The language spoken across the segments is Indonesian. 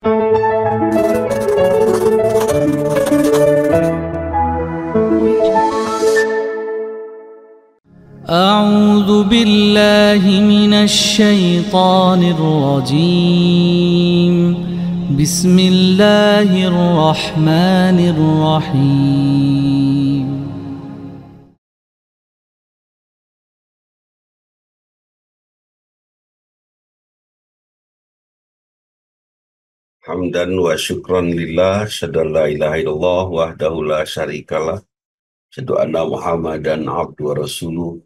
أعوذ بالله من الشيطان الرجيم. بسم الله الرحمن الرحيم. Hamdan wa syukran lillah, syada la ilaha illallah wahdahu la syarikalah, syadu anna Muhammadan abdu wa rasuluh.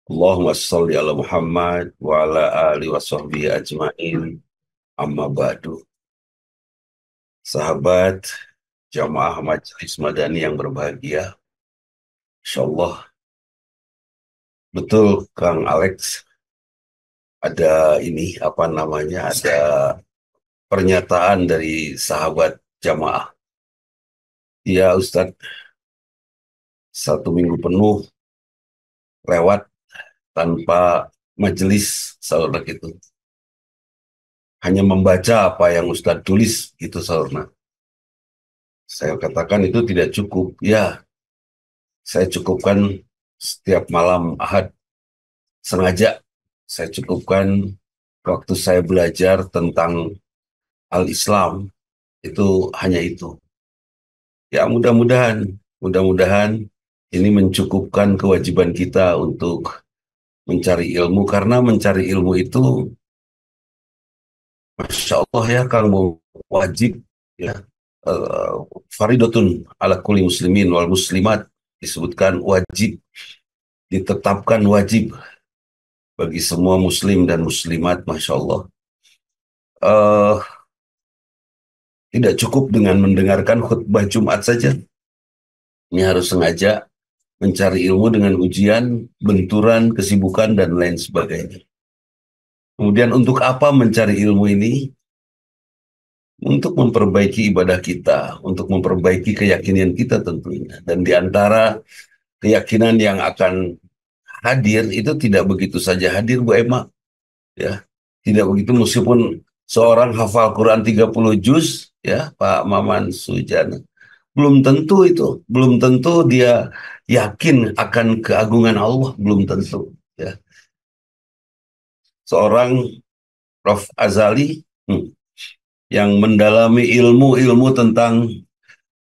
Allahumma salli ala Muhammad wa ala alihi wa sahbihi ajma'in, amma ba'du. Sahabat jamaah Majelis Madani yang berbahagia, insyaallah betul Kang Alex, ada ada pernyataan dari sahabat jamaah. Ya Ustadz, 1 minggu penuh lewat tanpa majelis saudara itu. Hanya membaca apa yang Ustadz tulis gitu saudara. Saya katakan itu tidak cukup. Ya, saya cukupkan setiap malam Ahad. Sengaja saya cukupkan waktu saya belajar tentang Al-Islam, itu hanya itu. Ya mudah-mudahan ini mencukupkan kewajiban kita untuk mencari ilmu, karena mencari ilmu itu Masya Allah ya Kang, wajib ya, faridotun ala kulli muslimin wal muslimat, disebutkan wajib, ditetapkan wajib bagi semua muslim dan muslimat. Masya Allah, tidak cukup dengan mendengarkan khutbah Jumat saja. Ini harus sengaja mencari ilmu dengan ujian, benturan, kesibukan, dan lain sebagainya. Kemudian untuk apa mencari ilmu ini? Untuk memperbaiki ibadah kita, untuk memperbaiki keyakinan kita tentunya. Dan di antara keyakinan yang akan hadir itu tidak begitu saja hadir, Bu Emma. Ya, tidak begitu, meskipun seorang hafal Quran 30 juz, ya Pak Maman Sujana, belum tentu dia yakin akan keagungan Allah, belum tentu. Ya. Seorang Prof. Azali yang mendalami ilmu tentang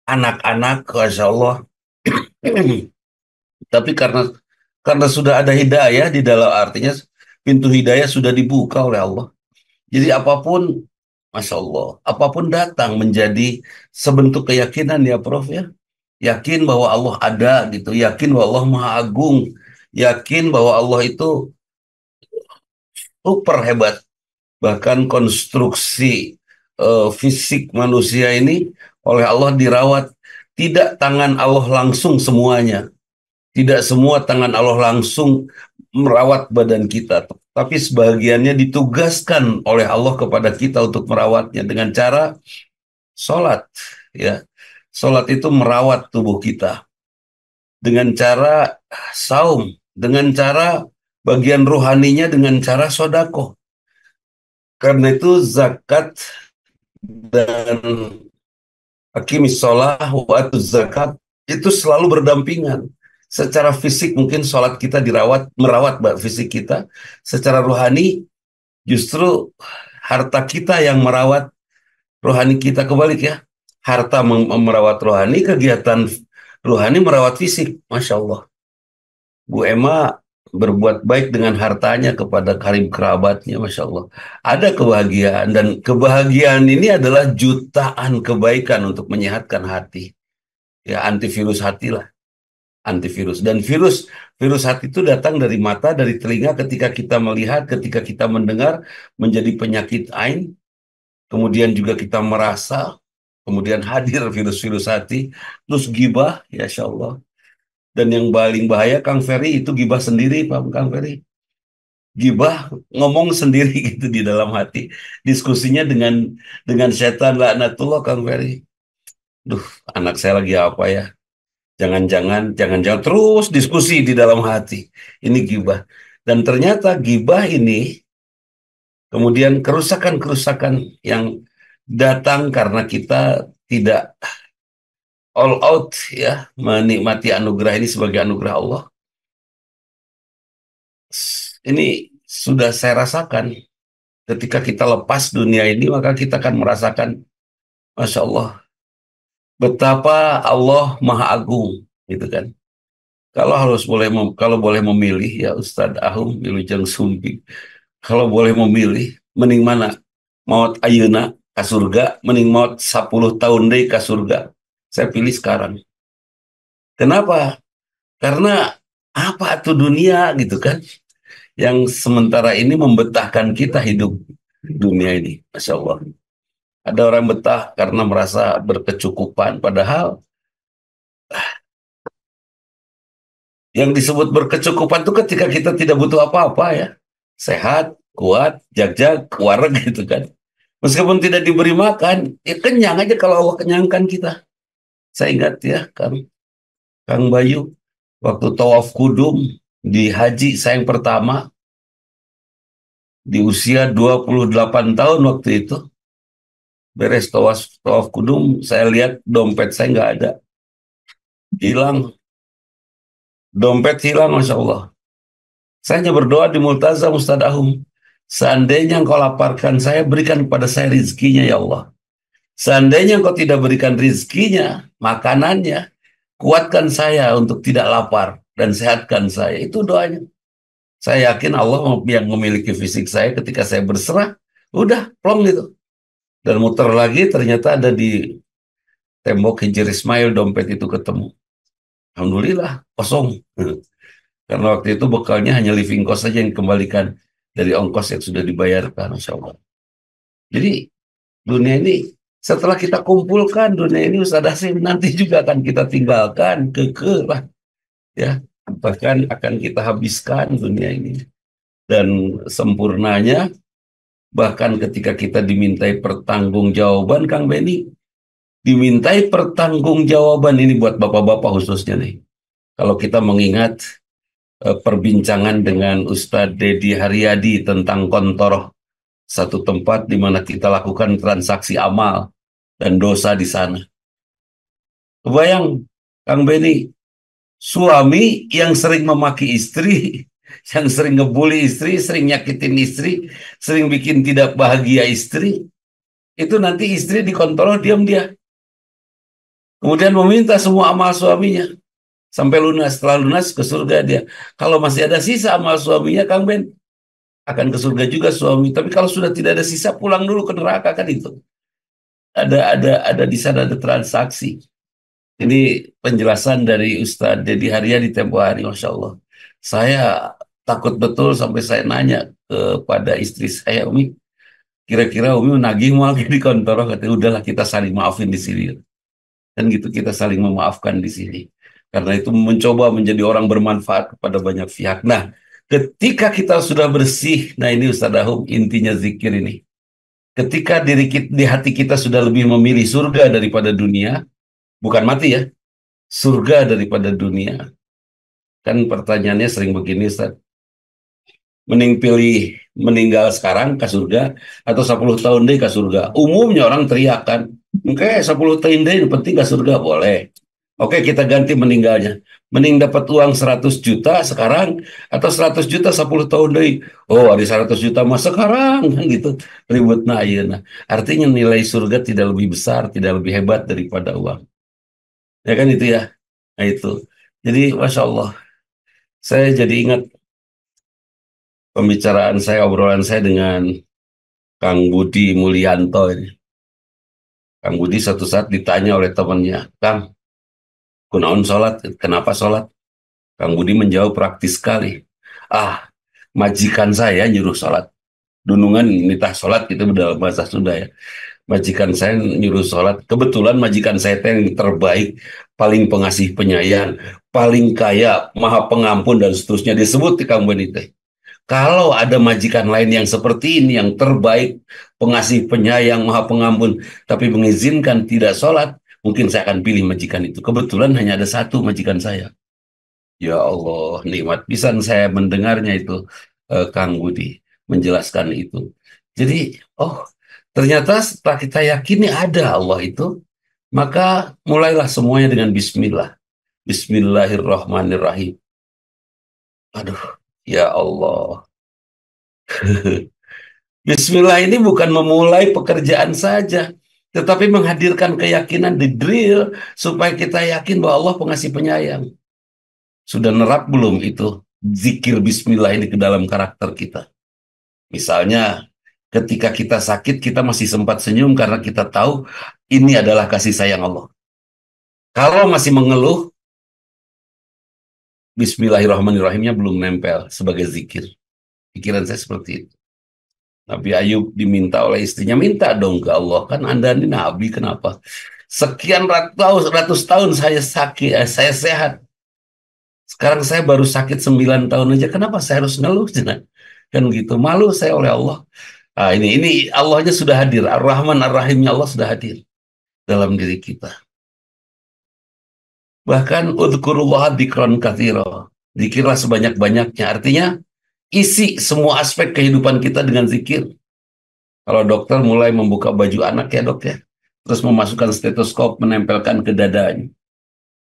anak-anak, Masya Allah. Tapi karena sudah ada hidayah di dalam, artinya pintu hidayah sudah dibuka oleh Allah. Jadi apapun, Masya Allah, apapun datang menjadi sebentuk keyakinan ya Prof ya. Yakin bahwa Allah ada gitu, yakin bahwa Allah Maha Agung, yakin bahwa Allah itu super hebat. Bahkan konstruksi fisik manusia ini oleh Allah dirawat. Tidak tangan Allah langsung semuanya. Tidak semua tangan Allah langsung merawat badan kita, tapi sebagiannya ditugaskan oleh Allah kepada kita untuk merawatnya dengan cara sholat. Ya, sholat itu merawat tubuh kita. Dengan cara saum, dengan cara bagian rohaninya, dengan cara sodako. Karena itu zakat dan aqimis sholah wa atuz zakat itu selalu berdampingan. Secara fisik mungkin sholat kita merawat fisik kita. Secara rohani justru harta kita yang merawat rohani kita, kebalik ya. Harta merawat rohani, kegiatan rohani merawat fisik. Masya Allah. Bu Emma berbuat baik dengan hartanya kepada karib kerabatnya, Masya Allah. Ada kebahagiaan, dan kebahagiaan ini adalah jutaan kebaikan untuk menyehatkan hati. Ya, antivirus hati lah. Antivirus. Dan virus hati itu datang dari mata, dari telinga, ketika kita melihat, ketika kita mendengar, menjadi penyakit ain. Kemudian juga kita merasa, kemudian hadir virus hati. Terus gibah, ya Insya Allah. Dan yang paling bahaya Kang Ferry itu gibah sendiri, Pak Kang Ferry. Gibah, ngomong sendiri gitu di dalam hati. Diskusinya dengan setan, laknatullah Kang Ferry. Duh, anak saya lagi apa ya? Jangan-jangan terus diskusi di dalam hati. Ini gibah. Dan ternyata gibah ini kemudian kerusakan-kerusakan yang datang karena kita tidak all out ya menikmati anugerah ini sebagai anugerah Allah. Ini sudah saya rasakan ketika kita lepas dunia ini maka kita akan merasakan Masya Allah betapa Allah Maha Agung gitu kan. Kalau boleh memilih ya Ustadz Ahum Wilujeng Sumping. Kalau boleh memilih mending mana? Maut ayeuna ka surga, mending maut 10 tahun deui ka surga. Saya pilih sekarang. Kenapa? Karena apa tuh dunia gitu kan? Yang sementara ini membetahkan kita hidup dunia ini. Masya Allah. Ada orang betah karena merasa berkecukupan. Padahal yang disebut berkecukupan itu ketika kita tidak butuh apa-apa ya. Sehat, kuat, jag-jag, wareg gitu kan. Meskipun tidak diberi makan, ya kenyang aja kalau Allah kenyangkan kita. Saya ingat ya, Kang Bayu, waktu tawaf kudum di haji saya yang pertama, di usia 28 tahun waktu itu, beres tawaf kudum, saya lihat dompet saya nggak ada. Hilang. Dompet hilang, Masya Allah. Saya hanya berdoa di multazam Ustadz Ahum. Seandainya engkau laparkan saya, berikan kepada saya rizkinya ya Allah. Seandainya engkau tidak berikan rizkinya, makanannya, kuatkan saya untuk tidak lapar dan sehatkan saya. Itu doanya. Saya yakin Allah yang memiliki fisik saya ketika saya berserah, udah plong gitu. Dan muter lagi ternyata ada di tembok Hijri Ismail dompet itu ketemu. Alhamdulillah kosong. Karena waktu itu bekalnya hanya living cost saja yang dikembalikan dari ongkos yang sudah dibayarkan, Masya Allah. Jadi dunia ini setelah kita kumpulkan dunia ini Ustaz Hasim nanti juga akan kita tinggalkan lah ya, bahkan akan kita habiskan dunia ini. Dan sempurnanya bahkan ketika kita dimintai pertanggungjawaban, Kang Beni, dimintai pertanggungjawaban ini buat bapak-bapak khususnya nih. Kalau kita mengingat perbincangan dengan Ustadz Dedi Haryadi tentang kontoroh, satu tempat di mana kita lakukan transaksi amal dan dosa di sana. Kebayang, Kang Beni, suami yang sering memaki istri, yang sering ngebully istri, sering nyakitin istri, sering bikin tidak bahagia istri, itu nanti istri dikontrol diam dia. Kemudian meminta semua amal suaminya sampai lunas. Setelah lunas ke surga dia. Kalau masih ada sisa amal suaminya, Kang Ben, akan ke surga juga suami. Tapi kalau sudah tidak ada sisa, pulang dulu ke neraka kan itu. Ada di sana ada transaksi. Ini penjelasan dari Ustadz Dedi Haryadi di tempo hari, Masya Allah. Saya takut betul sampai saya nanya kepada istri saya, Umi, kira-kira Umi nagih mau di kantor, katanya udahlah kita saling maafin di sini. Dan gitu kita saling memaafkan di sini. Karena itu mencoba menjadi orang bermanfaat kepada banyak pihak. Nah, ketika kita sudah bersih, nah ini Ustaz Ahum intinya zikir ini. Ketika di hati kita sudah lebih memilih surga daripada dunia, bukan mati ya, surga daripada dunia. Kan pertanyaannya sering begini Ustaz. Mending pilih meninggal sekarang ke surga atau 10 tahun deh ke surga. Umumnya orang teriak kan, oke 10 tahun deh penting ke surga boleh. Oke kita ganti meninggalnya. Mending dapat uang 100 juta sekarang atau 100 juta 10 tahun deh. Oh ada 100 juta mah sekarang kan gitu. Ribut nah iya nah. Artinya nilai surga tidak lebih besar, tidak lebih hebat daripada uang. Ya kan itu ya. Nah itu. Jadi Masya Allah. Saya jadi ingat pembicaraan saya, obrolan saya dengan Kang Budi Mulyanto ini. Kang Budi satu saat ditanya oleh temannya, Kang, kunaon sholat? Kenapa sholat? Kang Budi menjawab praktis sekali. Ah, majikan saya nyuruh sholat. Dunungan nitah sholat itu dalam bahasa Sunda ya. Majikan saya nyuruh sholat. Kebetulan majikan saya yang terbaik, paling pengasih penyayang, paling kaya, maha pengampun dan seterusnya disebut di Kang Budi teh. Kalau ada majikan lain yang seperti ini, yang terbaik, pengasih penyayang, maha pengampun, tapi mengizinkan tidak sholat, mungkin saya akan pilih majikan itu. Kebetulan hanya ada satu majikan saya. Ya Allah, nikmat pisan saya mendengarnya itu, Kang Budi menjelaskan itu. Jadi, oh Ternyata setelah kita yakini ada Allah itu, maka mulailah semuanya dengan Bismillah. Bismillahirrahmanirrahim. Aduh, ya Allah. Bismillah ini bukan memulai pekerjaan saja, tetapi menghadirkan keyakinan di drill supaya kita yakin bahwa Allah pengasih penyayang. Sudah nerap belum itu zikir Bismillah ini ke dalam karakter kita? Misalnya, ketika kita sakit, kita masih sempat senyum karena kita tahu ini adalah kasih sayang Allah. Kalau masih mengeluh, Bismillahirrahmanirrahimnya belum nempel sebagai zikir. Pikiran saya seperti itu. Nabi Ayub diminta oleh istrinya, minta dong ke Allah. Kan Anda ini Nabi, kenapa? Sekian ratus tahun saya sakit, saya sehat. Sekarang saya baru sakit 9 tahun aja, kenapa saya harus ngeluh? Kan gitu, malu saya oleh Allah. Nah, ini Allahnya sudah hadir. Ar-Rahman Ar-Rahimnya Allah sudah hadir dalam diri kita. Bahkan udhkurullaha dzikran katsira. Zikirlah sebanyak-banyaknya. Artinya isi semua aspek kehidupan kita dengan zikir. Kalau dokter mulai membuka baju anak ya dok ya, terus memasukkan stetoskop, menempelkan ke dadanya.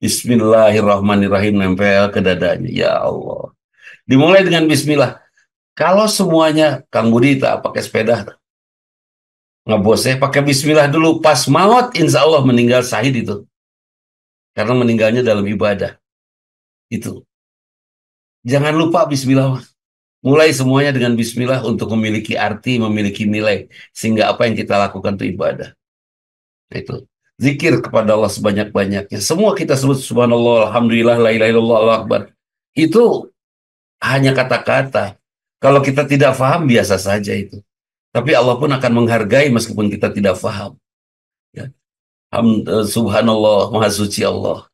Bismillahirrahmanirrahim, nempel ke dadanya. Ya Allah. Dimulai dengan Bismillah. Kalau semuanya, Kang Budi tak pakai sepeda, nggak bosnya pakai Bismillah dulu. Pas maut, insya Allah meninggal syahid itu. Karena meninggalnya dalam ibadah. Itu. Jangan lupa Bismillah. Mulai semuanya dengan Bismillah untuk memiliki arti, memiliki nilai. Sehingga apa yang kita lakukan itu ibadah. Itu. Zikir kepada Allah sebanyak-banyaknya. Semua kita sebut subhanallah, alhamdulillah, la ilaha illallah, Allahu akbar. Itu hanya kata-kata. Kalau kita tidak paham, biasa saja itu. Tapi Allah pun akan menghargai meskipun kita tidak paham. Ya. Subhanallah, maha suci Allah.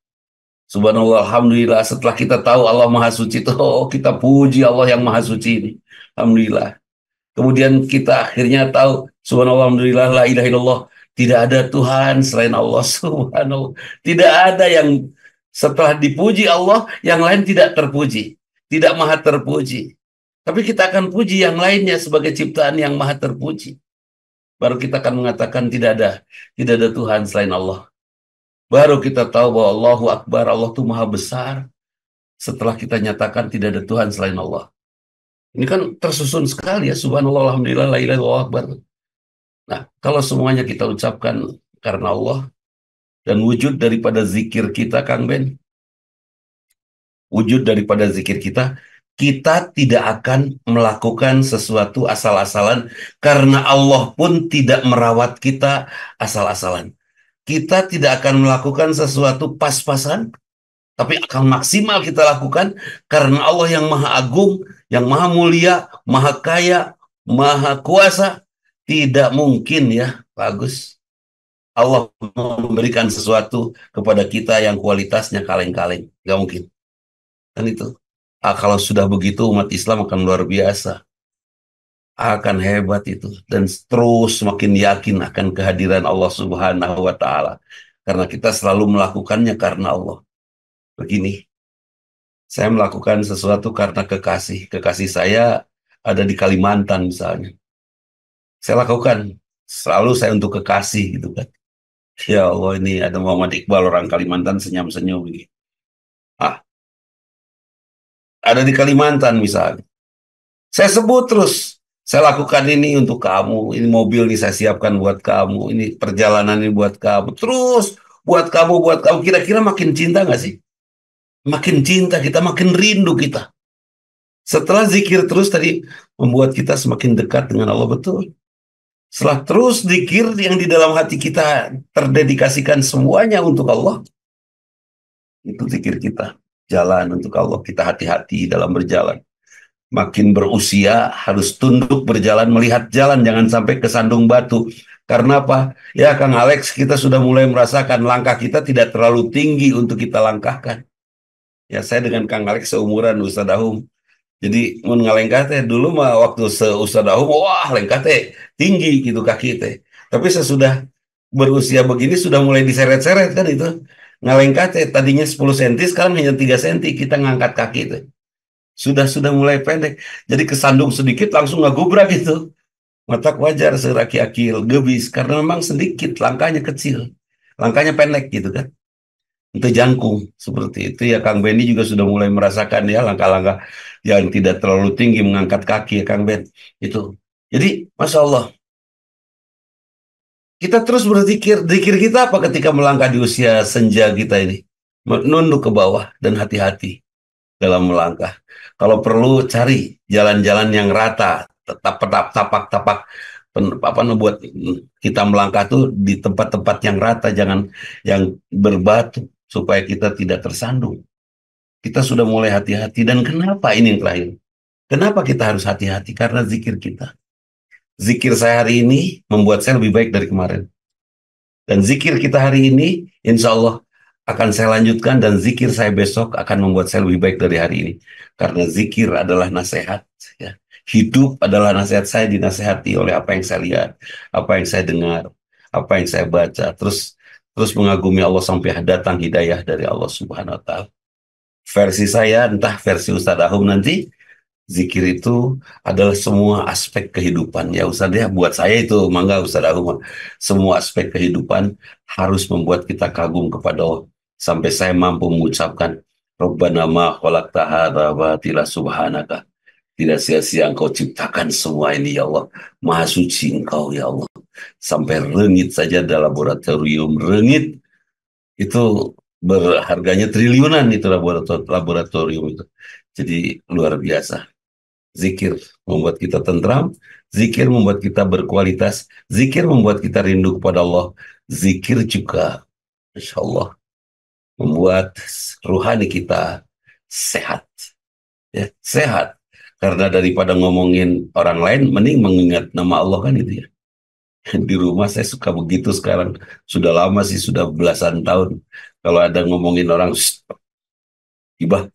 Subhanallah, alhamdulillah. Setelah kita tahu Allah maha suci itu, kita puji Allah yang maha suci ini. Alhamdulillah. Kemudian kita akhirnya tahu, subhanallah, alhamdulillah, la ilaha illallah. Tidak ada Tuhan selain Allah, subhanallah. Tidak ada yang setelah dipuji Allah, yang lain tidak terpuji. Tidak maha terpuji. Tapi kita akan puji yang lainnya sebagai ciptaan yang maha terpuji. Baru kita akan mengatakan tidak ada Tuhan selain Allah. Baru kita tahu bahwa Allahu Akbar, Allah itu maha besar. Setelah kita nyatakan tidak ada Tuhan selain Allah. Ini kan tersusun sekali ya, subhanallah, alhamdulillah, la ilaha illallah, akbar. Nah, kalau semuanya kita ucapkan karena Allah, dan wujud daripada zikir kita, Kang Ben, wujud daripada zikir kita tidak akan melakukan sesuatu asal-asalan, karena Allah pun tidak merawat kita asal-asalan. Kita tidak akan melakukan sesuatu pas-pasan, tapi akan maksimal kita lakukan, karena Allah yang maha agung, yang maha mulia, maha kaya, maha kuasa. Tidak mungkin ya, Pak Agus, Allah memberikan sesuatu kepada kita yang kualitasnya kaleng-kaleng. Gak mungkin. Kan itu. Kalau sudah begitu, umat Islam akan luar biasa. Akan hebat itu. Dan terus makin yakin akan kehadiran Allah Subhanahu wa Ta'ala. Karena kita selalu melakukannya karena Allah. Begini, saya melakukan sesuatu karena kekasih. Kekasih saya ada di Kalimantan misalnya. Saya lakukan, selalu saya untuk kekasih gitu kan. Ya Allah, ini ada Muhammad Iqbal, orang Kalimantan, senyum-senyum begini. Ada di Kalimantan misalnya. Saya sebut terus, saya lakukan ini untuk kamu, ini mobil ini saya siapkan buat kamu, ini perjalanan ini buat kamu, terus buat kamu. Kira-kira makin cinta nggak sih? Makin cinta kita, makin rindu kita. Setelah zikir terus tadi membuat kita semakin dekat dengan Allah, betul. Setelah terus zikir yang di dalam hati kita terdedikasikan semuanya untuk Allah, itu zikir kita. Jalan untuk Allah, kita hati-hati dalam berjalan. Makin berusia harus tunduk berjalan, melihat jalan, jangan sampai kesandung batu. Karena apa? Ya Kang Alex, kita sudah mulai merasakan langkah kita tidak terlalu tinggi untuk kita langkahkan. Ya, saya dengan Kang Alex seumuran Ustaz Dahum. Jadi mun ngalengkah teh dulu mah waktu Ustaz Dahum, wah lengkah teh tinggi gitu kaki teh. Tapi sesudah berusia begini sudah mulai diseret-seret kan itu. Ngalengkah teh tadinya 10 cm sekarang hanya 3 cm kita ngangkat kaki teh. Sudah mulai pendek. Jadi kesandung sedikit langsung ngagubrak gitu. Matak wajar seraki akil gebis karena memang sedikit, langkahnya kecil, langkahnya pendek gitu kan. Itu jangkung seperti itu ya. Kang Benny juga sudah mulai merasakan ya langkah-langkah yang tidak terlalu tinggi mengangkat kaki ya Kang Ben itu. Jadi Masya Allah, kita terus berzikir. Zikir kita apa ketika melangkah di usia senja kita ini? Menunduk ke bawah dan hati-hati dalam melangkah. Kalau perlu cari jalan-jalan yang rata, tetap tapak-tapak apa buat kita melangkah tuh di tempat-tempat yang rata, jangan yang berbatu supaya kita tidak tersandung. Kita sudah mulai hati-hati. Dan kenapa ini yang terakhir? Kenapa kita harus hati-hati? Karena zikir kita. Zikir saya hari ini membuat saya lebih baik dari kemarin. Dan zikir kita hari ini, insya Allah akan saya lanjutkan. Dan zikir saya besok akan membuat saya lebih baik dari hari ini. Karena zikir adalah nasihat. Ya. Hidup adalah nasihat. Saya dinasehati oleh apa yang saya lihat, apa yang saya dengar, apa yang saya baca. Terus mengagumi Allah sampai datang hidayah dari Allah Subhanahu Wa Taala. Versi saya, entah versi Ustadz Ahum nanti, zikir itu adalah semua aspek kehidupan. Ya Ustadz ya, buat saya itu, mangga Ustadz Ahum, semua aspek kehidupan harus membuat kita kagum kepada Allah. Sampai saya mampu mengucapkan, Rabbana ma khalaqta hadza batila subhanaka. Tidak sia-sia engkau ciptakan semua ini ya Allah. Maha suci engkau ya Allah. Sampai rengit saja dalam laboratorium. Rengit itu berharganya triliunan itu laboratorium itu. Jadi luar biasa. Zikir membuat kita tentram, zikir membuat kita berkualitas, zikir membuat kita rindu kepada Allah, zikir juga, insya Allah, membuat ruhani kita sehat. Ya, sehat. Karena daripada ngomongin orang lain, mending mengingat nama Allah kan itu ya. Di rumah saya suka begitu sekarang. Sudah lama sih, sudah belasan tahun. Kalau ada ngomongin orang, ibah,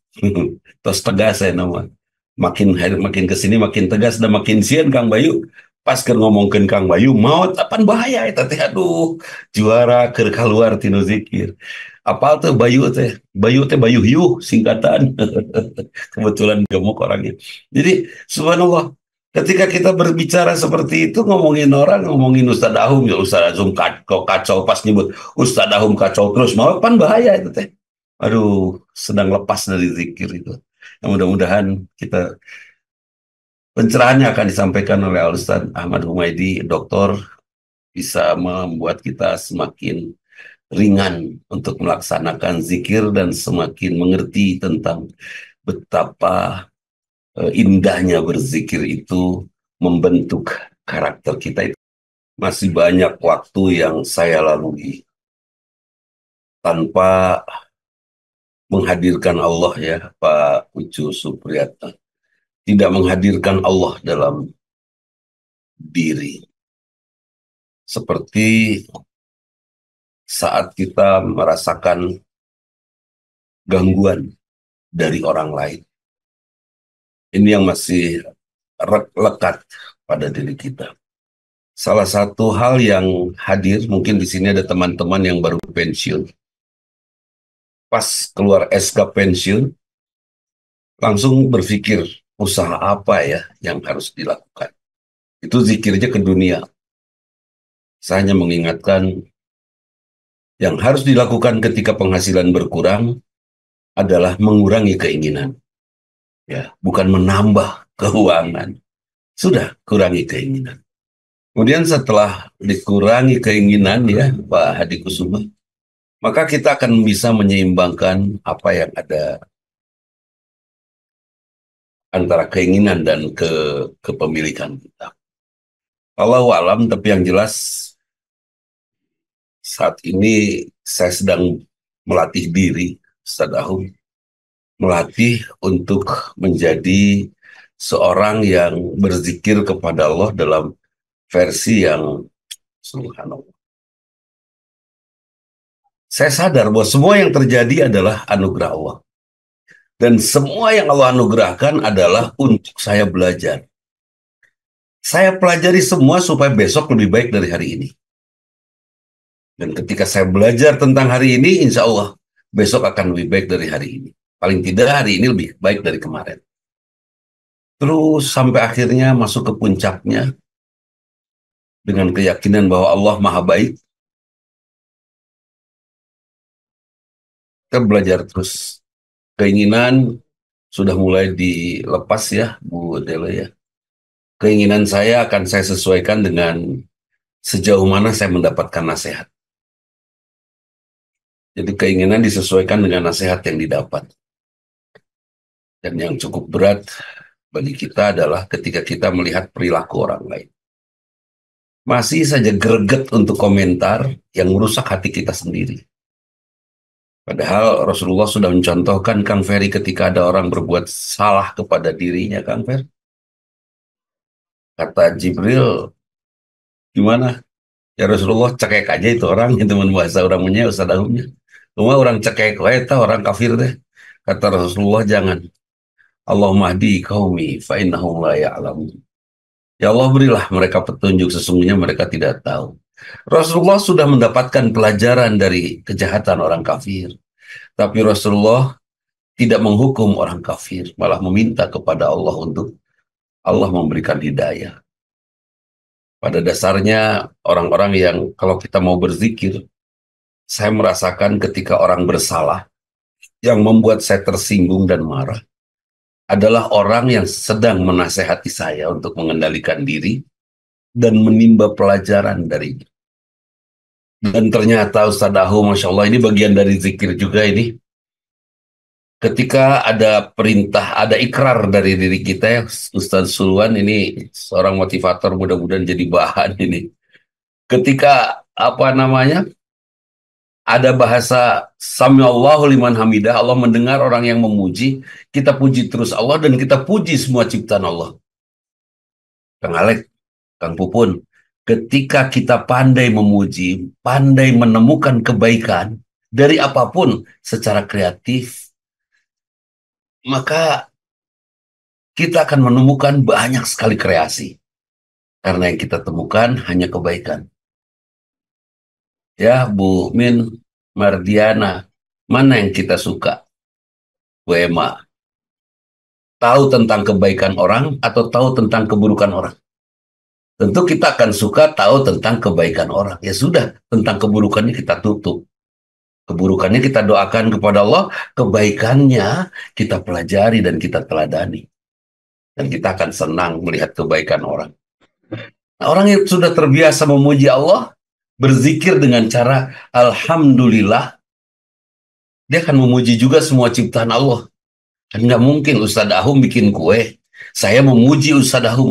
terus tegas saya nama. Makin hari makin kesini makin tegas dan makin sian Kang Bayu. Pas ke ngomongin Kang Bayu, maut apaan bahaya itu teh, aduh, juara keur keluar tinu zikir. Apal tuh Bayu teh Bayu Hiu singkatan. Kebetulan gemuk orangnya. Jadi subhanallah, ketika kita berbicara seperti itu, ngomongin orang, ngomongin Ustadz Ahum, ya Ustadz Ahum kacau, kacau pas nyebut Ustadz Ahum kacau terus, mau pan bahaya itu teh. Aduh, sedang lepas dari zikir itu. Nah, mudah-mudahan kita pencerahannya akan disampaikan oleh Al-Ustadz Ahmad Humaydi, doktor, bisa membuat kita semakin ringan untuk melaksanakan zikir dan semakin mengerti tentang betapa indahnya berzikir itu membentuk karakter kita itu. Masih banyak waktu yang saya lalui tanpa menghadirkan Allah ya Pak Ucu Supriyatna. Tidak menghadirkan Allah dalam diri. Seperti saat kita merasakan gangguan dari orang lain. Ini yang masih lekat pada diri kita. Salah satu hal yang hadir, mungkin di sini ada teman-teman yang baru pensiun. Pas keluar SK pensiun, langsung berpikir usaha apa ya yang harus dilakukan. Itu zikirnya ke dunia. Saya hanya mengingatkan yang harus dilakukan ketika penghasilan berkurang adalah mengurangi keinginan. Ya, bukan menambah keuangan. Sudah kurangi keinginan. Kemudian setelah dikurangi keinginan ya Pak Hadi Kusuma, maka kita akan bisa menyeimbangkan apa yang ada antara keinginan dan kepemilikan kita. Allahu alam, tapi yang jelas saat ini saya sedang melatih diri, Ustadz Ahum, melatih untuk menjadi seorang yang berzikir kepada Allah dalam versi yang subhanallah. Saya sadar bahwa semua yang terjadi adalah anugerah Allah. Dan semua yang Allah anugerahkan adalah untuk saya belajar. Saya pelajari semua supaya besok lebih baik dari hari ini. Dan ketika saya belajar tentang hari ini, insya Allah besok akan lebih baik dari hari ini. Paling tidak hari ini lebih baik dari kemarin. Terus sampai akhirnya masuk ke puncaknya. dengan keyakinan bahwa Allah Maha Baik, kita belajar terus. Keinginan sudah mulai dilepas ya, Bu Dele ya. Keinginan saya akan saya sesuaikan dengan sejauh mana saya mendapatkan nasihat. Jadi keinginan disesuaikan dengan nasihat yang didapat. Dan yang cukup berat bagi kita adalah ketika kita melihat perilaku orang lain. Masih saja greget untuk komentar yang merusak hati kita sendiri. Padahal Rasulullah sudah mencontohkan Kang Ferry ketika ada orang berbuat salah kepada dirinya, Kang Ferry. Kata Jibril, gimana? Ya Rasulullah cekek aja itu orang, itu bahasa orang punya Ustaz Ahumnya. Cuma orang cekek, orang kafir deh. Kata Rasulullah, jangan. Allahumma hdi qaumi fa innahum la ya'lamun. Ya Allah, berilah mereka petunjuk, sesungguhnya mereka tidak tahu. Rasulullah sudah mendapatkan pelajaran dari kejahatan orang kafir. Tapi Rasulullah tidak menghukum orang kafir, malah meminta kepada Allah untuk Allah memberikan hidayah. Pada dasarnya orang-orang yang kalau kita mau berzikir, saya merasakan ketika orang bersalah, yang membuat saya tersinggung dan marah, adalah orang yang sedang menasehati saya untuk mengendalikan diri dan menimba pelajaran darinya. Dan ternyata Ustaz Dahu, Masya Allah, ini bagian dari zikir juga ini. Ketika ada perintah, ada ikrar dari diri kita ya, Ustaz Sulwan ini seorang motivator, mudah-mudahan jadi bahan ini. Ketika ada bahasa Samiallahu liman hamidah, Allah mendengar orang yang memuji, kita puji terus Allah dan kita puji semua ciptaan Allah. Kang Alek, Kang Pupun, ketika kita pandai memuji, pandai menemukan kebaikan dari apapun secara kreatif, maka kita akan menemukan banyak sekali kreasi. Karena yang kita temukan hanya kebaikan. Ya, Bu Min Mardiana, mana yang kita suka? Bu Emma, tahu tentang kebaikan orang atau tahu tentang keburukan orang? Tentu kita akan suka tahu tentang kebaikan orang. Ya sudah, tentang keburukannya kita tutup. Keburukannya kita doakan kepada Allah, kebaikannya kita pelajari dan kita teladani. Dan kita akan senang melihat kebaikan orang. Nah, orang yang sudah terbiasa memuji Allah, berzikir dengan cara Alhamdulillah, dia akan memuji juga semua ciptaan Allah. Kan nggak mungkin Ustadz Ahum bikin kue, saya memuji Ustadz Ahum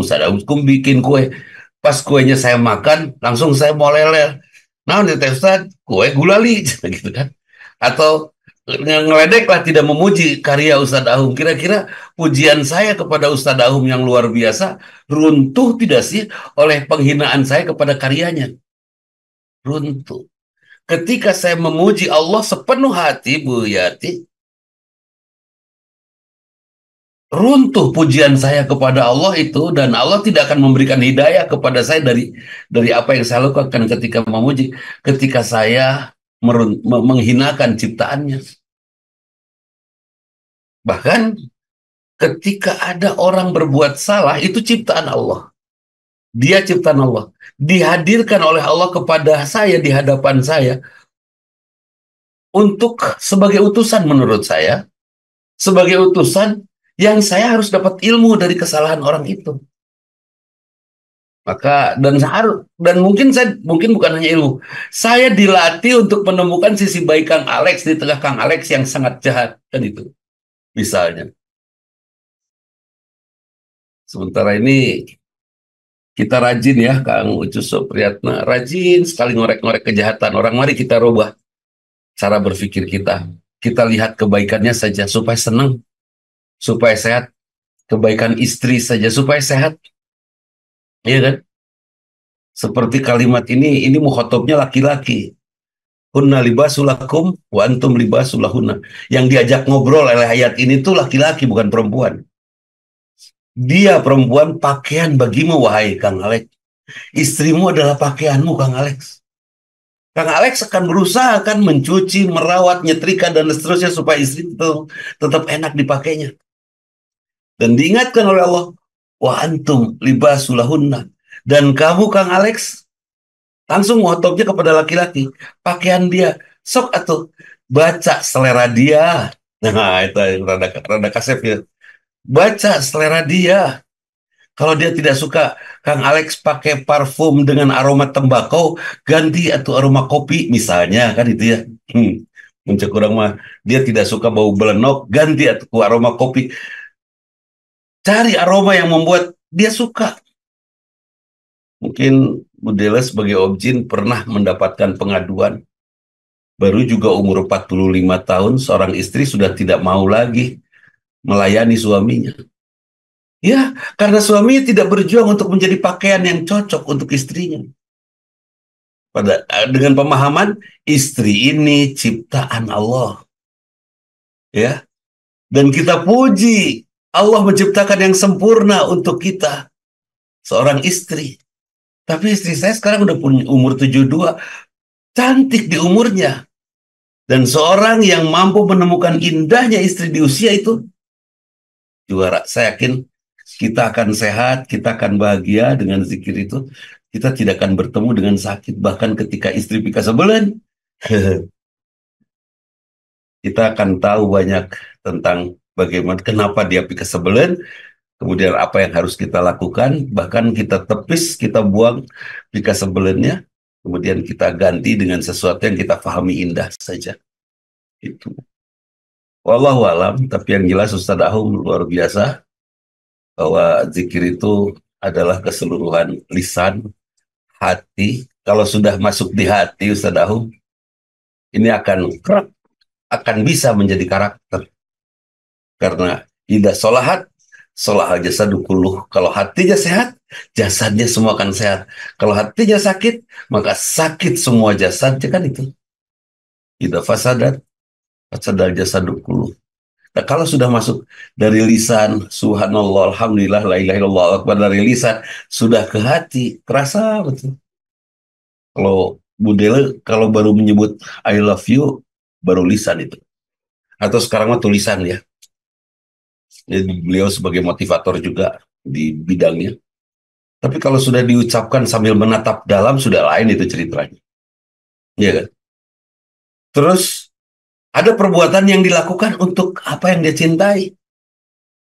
bikin kue. Pas kuenya saya makan, langsung saya mau leleh. Nah, ini Ustadz, kue gulali, gitu kan. Atau ngeledek lah, tidak memuji karya Ustadz Ahum. Kira-kira pujian saya kepada Ustadz Ahum yang luar biasa runtuh tidak sih oleh penghinaan saya kepada karyanya? Runtuh. Ketika saya memuji Allah sepenuh hati, Bu Yati, runtuh pujian saya kepada Allah itu, dan Allah tidak akan memberikan hidayah kepada saya dari apa yang saya lakukan ketika memuji, ketika saya menghinakan ciptaannya. Bahkan ketika ada orang berbuat salah, itu ciptaan Allah. Dia ciptaan Allah. Dihadirkan oleh Allah kepada saya di hadapan saya untuk sebagai utusan menurut saya. Sebagai utusan yang saya harus dapat ilmu dari kesalahan orang itu. Maka dan mungkin bukan hanya ilmu. Saya dilatih untuk menemukan sisi baik Kang Alex di tengah Kang Alex yang sangat jahat kan itu. Misalnya. Sementara ini kita rajin ya, Kang Ucus Supriyatna, rajin sekali ngorek-ngorek kejahatan orang. Mari kita rubah cara berpikir kita. Kita lihat kebaikannya saja supaya senang, supaya sehat. Kebaikan istri saja supaya sehat. Iya kan? Seperti kalimat ini mukhotobnya laki-laki. Hunna libasulakum wa antum libasulahunna. Yang diajak ngobrol oleh ayat ini tuh laki-laki, bukan perempuan. Dia perempuan, pakaian bagimu wahai Kang Alex. Istrimu adalah pakaianmu Kang Alex. Kang Alex akan berusaha kan mencuci, merawat, nyetrika dan seterusnya supaya istri tetap enak dipakainya. Dan diingatkan oleh Allah, wa antum libasulahunna. Dan kamu Kang Alex langsung ngotoknya kepada laki-laki. Pakaian dia, sok atau baca selera dia. Nah, itu yang rada kasep ya. Baca selera dia. Kalau dia tidak suka Kang Alex pakai parfum dengan aroma tembakau, ganti atau aroma kopi misalnya kan itu ya. Muncul kurang mah dia tidak suka bau belenok, ganti atau aroma kopi. Cari aroma yang membuat dia suka. Mungkin Budela sebagai objin pernah mendapatkan pengaduan. Baru juga umur 45 tahun, seorang istri sudah tidak mau lagi melayani suaminya. Ya, karena suaminya tidak berjuang untuk menjadi pakaian yang cocok untuk istrinya. Dengan pemahaman istri ini ciptaan Allah. Ya, dan kita puji Allah menciptakan yang sempurna untuk kita, seorang istri. Tapi istri saya sekarang udah punya umur 72, cantik di umurnya. Dan seorang yang mampu menemukan indahnya istri di usia itu, juara. Saya yakin kita akan sehat, kita akan bahagia dengan zikir itu. Kita tidak akan bertemu dengan sakit. Bahkan ketika istri pika sebelan, kita akan tahu banyak tentang bagaimana, kenapa dia pika sebelan, kemudian apa yang harus kita lakukan. Bahkan kita tepis, kita buang pika sebelannya, kemudian kita ganti dengan sesuatu yang kita pahami indah saja. Itu. Wallahu alam, tapi yang jelas Ustaz Ahum luar biasa bahwa zikir itu adalah keseluruhan lisan, hati. Kalau sudah masuk di hati Ustaz Ahum, ini akan bisa menjadi karakter. Karena tidak solahat, solah jasadu kulluh. Kalau hatinya sehat, jasadnya semua akan sehat. Kalau hatinya sakit, maka sakit semua jasadnya kan itu. Tidak fasadat, fasadal jasadu kulluh. Nah, kalau sudah masuk dari lisan, subhanallah, alhamdulillah, la ilaha illallah, akbar, dari lisan, sudah ke hati, terasa betul. Kalau Budele, kalau baru menyebut I love you, baru lisan itu. Atau sekarang mah tulisan ya. Jadi beliau sebagai motivator juga di bidangnya. Tapi kalau sudah diucapkan sambil menatap dalam, sudah lain itu ceritanya. Iya kan? Terus, ada perbuatan yang dilakukan untuk apa yang dia cintai.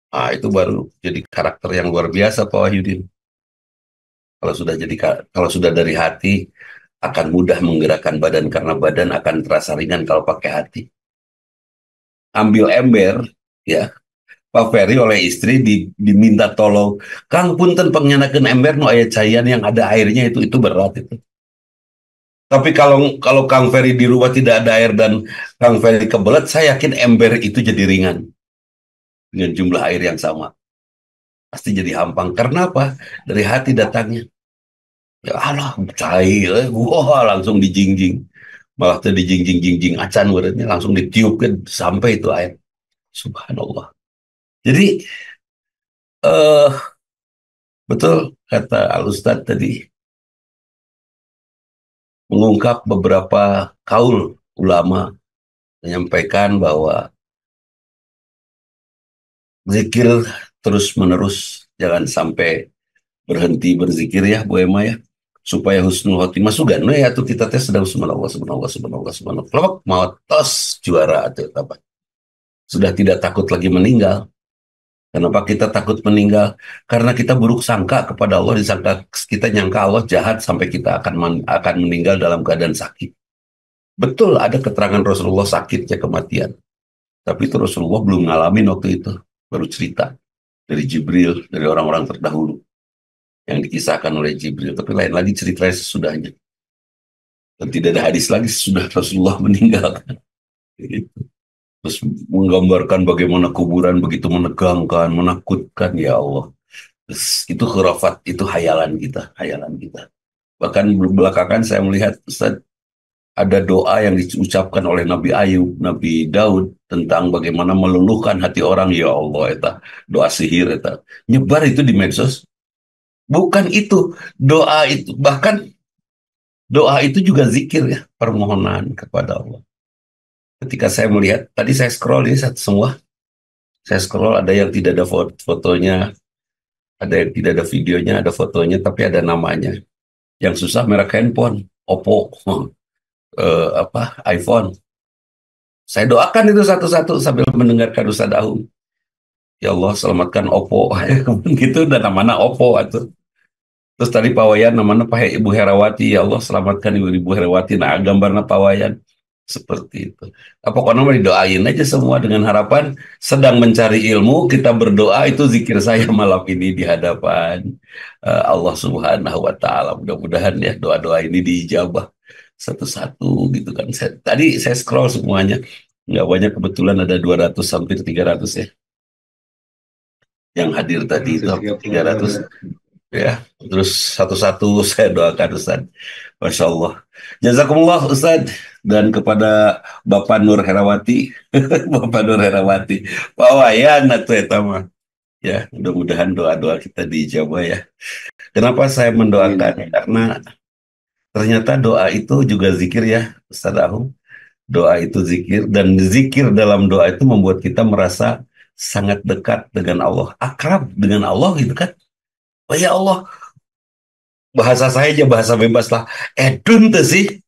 Ah, itu baru jadi karakter yang luar biasa, Pak Wahyudin. Kalau sudah dari hati, akan mudah menggerakkan badan karena badan akan terasa ringan kalau pakai hati. Ambil ember, ya, Pak Ferry oleh istri diminta tolong, Kang punten pengenakeun ember nu aya cairan yang ada airnya itu berat itu. Tapi kalau Kang Ferry di rumah tidak ada air dan Kang Ferry kebelet, saya yakin ember itu jadi ringan dengan jumlah air yang sama. Pasti jadi hampang. Karena apa? Dari hati datangnya. Ya Allah, cair, wah langsung dijingjing. Malah tuh dijingjing-jingjing acan berarti langsung ditiupkan sampai itu air. Subhanallah. Jadi eh betul kata Al Ustadz tadi, mengungkap beberapa kaul ulama menyampaikan bahwa zikir terus menerus, jangan sampai berhenti berzikir ya Bu Ema ya, supaya husnul khotimah sugan ya tuh kita tes sedang subhanallah subhanallah subhanallah subhanallah kelak mau tos juara atau apa, sudah tidak takut lagi meninggal. Kenapa kita takut meninggal? Karena kita buruk sangka kepada Allah, kita nyangka Allah jahat sampai kita akan meninggal dalam keadaan sakit. Betul ada keterangan Rasulullah sakitnya kematian, tapi itu Rasulullah belum ngalamin waktu itu, baru cerita dari Jibril, dari orang-orang terdahulu yang dikisahkan oleh Jibril. Tapi lain lagi ceritanya sesudahnya. Dan tidak ada hadis lagi sesudah Rasulullah meninggal. Gitu. Terus menggambarkan bagaimana kuburan begitu menegangkan, menakutkan, ya Allah. Terus, itu khurafat, itu hayalan kita, hayalan kita. Bahkan belakangan saya melihat Ustaz, ada doa yang diucapkan oleh Nabi Ayub, Nabi Daud tentang bagaimana meluluhkan hati orang, ya Allah, eta doa sihir eta. Nyebar itu di medsos. Bukan itu, doa itu, bahkan doa itu juga zikir ya, permohonan kepada Allah. Ketika saya melihat, tadi saya scroll ini semua, saya scroll ada yang tidak ada fotonya, ada yang tidak ada videonya, ada fotonya, tapi ada namanya. Yang susah merek handphone, Oppo, iPhone. Saya doakan itu satu-satu sambil mendengarkan Ustaz Ahum. Ya Allah, selamatkan Oppo. Gitu, dan namanya Oppo. Itu. Terus tadi pawayan namanya pakai Ibu Herawati. Ya Allah, selamatkan Ibu Herawati. Nah, gambarnya pawayan. Seperti itu. Pokoknya mau didoain aja semua dengan harapan sedang mencari ilmu, kita berdoa itu zikir saya malam ini di hadapan Allah Subhanahu wa taala. Mudah-mudahan ya doa-doa ini diijabah satu-satu gitu kan. Tadi saya scroll semuanya. Nggak banyak, kebetulan ada 200 hampir 300 ya. Yang hadir tadi itu hampir 300 ya. Terus satu-satu saya doakan Ustaz. Masya Allah. Jazakumullah Ustaz. Dan kepada Bapak Nur Herawati, Bapak Nur Herawati, Pak Wayan atau etama. Ya, mudah-mudahan doa-doa kita dijawab ya. Kenapa saya mendoakan? Karena ternyata doa itu juga zikir ya, Ustaz Ahum. Doa itu zikir, dan zikir dalam doa itu membuat kita merasa sangat dekat dengan Allah, akrab dengan Allah gitu kan. Oh ya Allah, bahasa saya aja bahasa bebas lah. Edun tuh sih,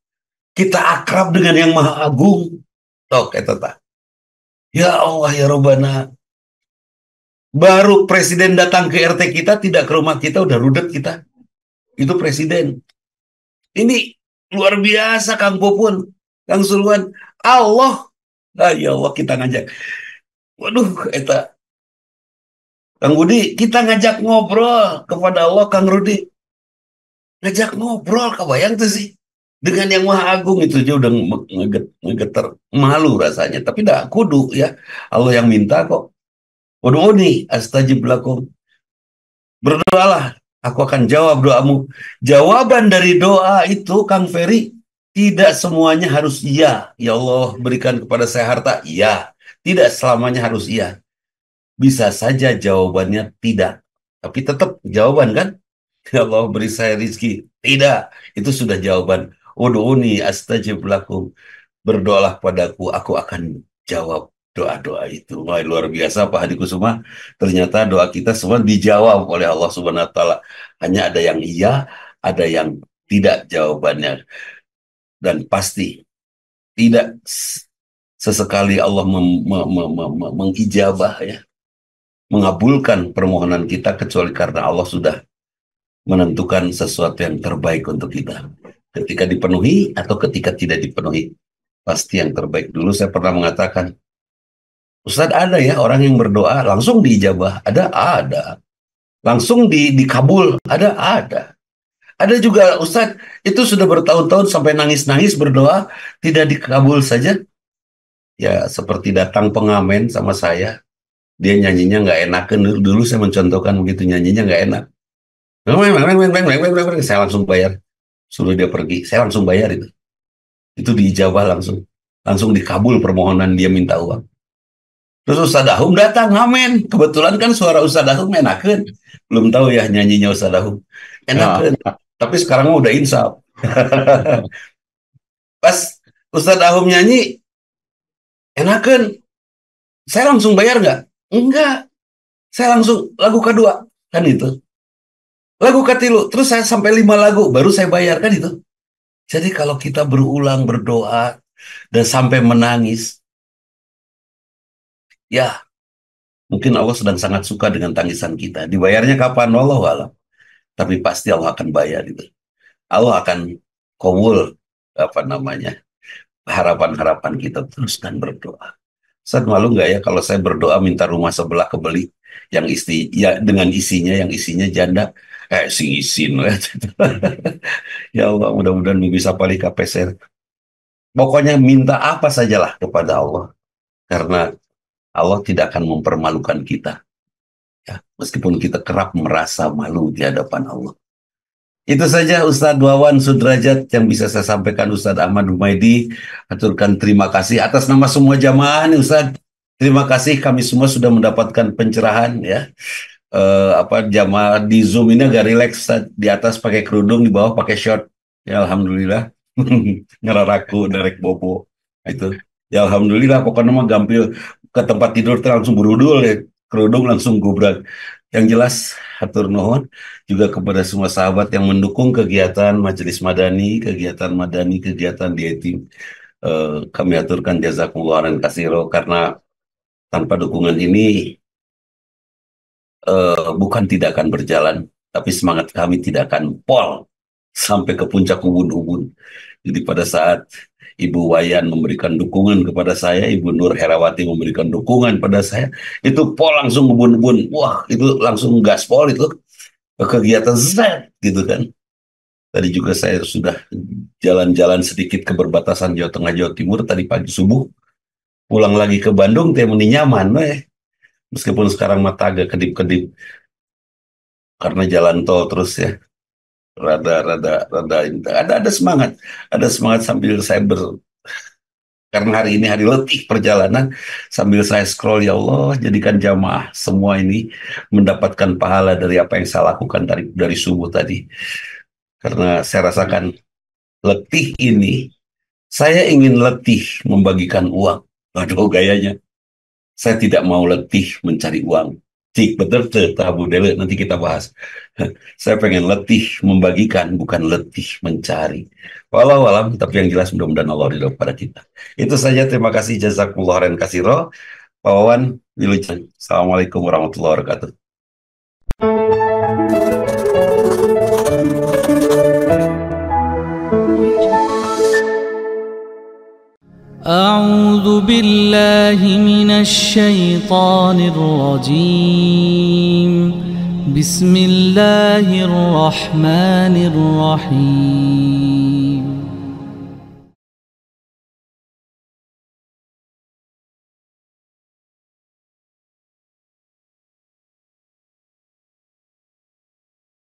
kita akrab dengan yang Maha Agung. Tok, eta tah. Ya Allah ya Robbana. Baru presiden datang ke RT kita, tidak ke rumah kita, udah rudet kita. Itu presiden. Ini luar biasa Kang Popun, Kang Sulwan. Allah, ya Allah kita ngajak. Waduh, eta Kang Budi, kita ngajak ngobrol kepada Allah, Kang Rudi. Ngajak ngobrol, kebayang tuh sih. Dengan yang Maha Agung itu aja udah ngegeter, malu rasanya. Tapi dah kudu ya. Allah yang minta kok. Ud'uni astajib lakum. Berdoalah, aku akan jawab doamu. Jawaban dari doa itu, Kang Ferry, tidak semuanya harus iya. Ya Allah, berikan kepada saya harta. Iya. Tidak selamanya harus iya. Bisa saja jawabannya tidak. Tapi tetap jawaban kan? Ya Allah, beri saya rizki. Tidak. Itu sudah jawaban. Ud'uni astajib lakum. Berdoalah padaku, aku akan jawab doa-doa itu. Wah, luar biasa Pak Hadi Kusuma. Ternyata doa kita semua dijawab oleh Allah Subhanahu wa taala. Hanya ada yang iya, ada yang tidak jawabannya. Dan pasti tidak sesekali Allah mengijabah ya, mengabulkan permohonan kita kecuali karena Allah sudah menentukan sesuatu yang terbaik untuk kita. Ketika dipenuhi atau ketika tidak dipenuhi, pasti yang terbaik. Dulu saya pernah mengatakan, Ustadz, ada ya orang yang berdoa langsung diijabah, ada. Langsung dikabul, ada. Ada juga Ustadz, itu sudah bertahun-tahun sampai nangis-nangis berdoa, tidak dikabul saja. Ya seperti datang pengamen sama saya, dia nyanyinya nggak enak. Dulu saya mencontohkan begitu, nyanyinya nggak enak. Saya langsung bayar, suruh dia pergi, saya langsung bayar itu. Itu diijabah langsung. Langsung dikabul permohonan dia minta uang. Terus Ustadz Ahum datang, amin. Kebetulan kan suara Ustadz Ahum enakan. Belum tahu ya nyanyinya Ustadz Ahum. Enakan. Tapi sekarang udah insaf. Pas Ustadz Ahum nyanyi, enakan. Saya langsung bayar nggak? Enggak. Saya langsung lagu kedua. Kan itu. Lagu ketilu. Terus saya sampai 5 lagu. Baru saya bayar. Kan itu. Jadi kalau kita berulang berdoa dan sampai menangis, ya mungkin Allah sedang sangat suka dengan tangisan kita. Dibayarnya kapan? Wallahu a'lam. Tapi pasti Allah akan bayar itu. Allah akan kabul apa namanya harapan-harapan kita. Teruskan berdoa. Ustaz, malu nggak ya kalau saya berdoa minta rumah sebelah kebeli yang ya dengan yang isinya janda, sing isin. Ya Allah, mudah-mudahan bisa paling kapeser. Pokoknya minta apa sajalah kepada Allah, karena Allah tidak akan mempermalukan kita. Ya, meskipun kita kerap merasa malu di hadapan Allah. Itu saja Ustadz Wawan Sudrajat yang bisa saya sampaikan. Ustadz Ahmad Humaydi, aturkan terima kasih atas nama semua jamaah nih Ustadz. Terima kasih, kami semua sudah mendapatkan pencerahan ya. Jamaah di Zoom ini agak rileks Ustadz. Di atas pakai kerudung, di bawah pakai short. Ya Alhamdulillah. Ngeraraku, derek bobo. Itu. Ya Alhamdulillah, pokoknya mah gampil ke tempat tidur langsung berudul ya. Kerudung langsung gubrak. Yang jelas, hatur nuhun juga kepada semua sahabat yang mendukung kegiatan Majelis Madani, kegiatan di Yatim. Kami aturkan jazakumullah khairan katsiro, karena tanpa dukungan ini bukan tidak akan berjalan, tapi semangat kami tidak akan pol sampai ke puncak ubun-ubun. Jadi pada saat Ibu Wayan memberikan dukungan kepada saya, Ibu Nur Herawati memberikan dukungan pada saya, itu pol langsung ubun-ubun. Wah, itu langsung gaspol itu ke kegiatan Z gitu kan. Tadi juga saya sudah jalan-jalan sedikit ke perbatasan Jawa Tengah Jawa Timur tadi pagi subuh. Pulang lagi ke Bandung, teh meni nyaman meskipun sekarang mata agak kedip-kedip karena jalan tol terus ya. Rada ada semangat, sambil saya karena hari ini hari letih perjalanan, sambil saya scroll, ya Allah jadikan jamaah semua ini mendapatkan pahala dari apa yang saya lakukan dari subuh tadi, karena saya rasakan letih ini, saya ingin letih membagikan uang. Aduh gayanya, saya tidak mau letih mencari uang. Cik, betul tuh, Tabu Dele, nanti kita bahas. Saya pengen letih membagikan, bukan letih mencari. Walau alam, tapi yang jelas mudah-mudahan Allah ridho pada kita. Itu saja, terima kasih, jazakumullah khairan katsiro. Pak Wawan, Wilujeng. Assalamualaikum warahmatullahi wabarakatuh. أعوذ بالله من الشيطان الرجيم. بسم الله الرحمن الرحيم.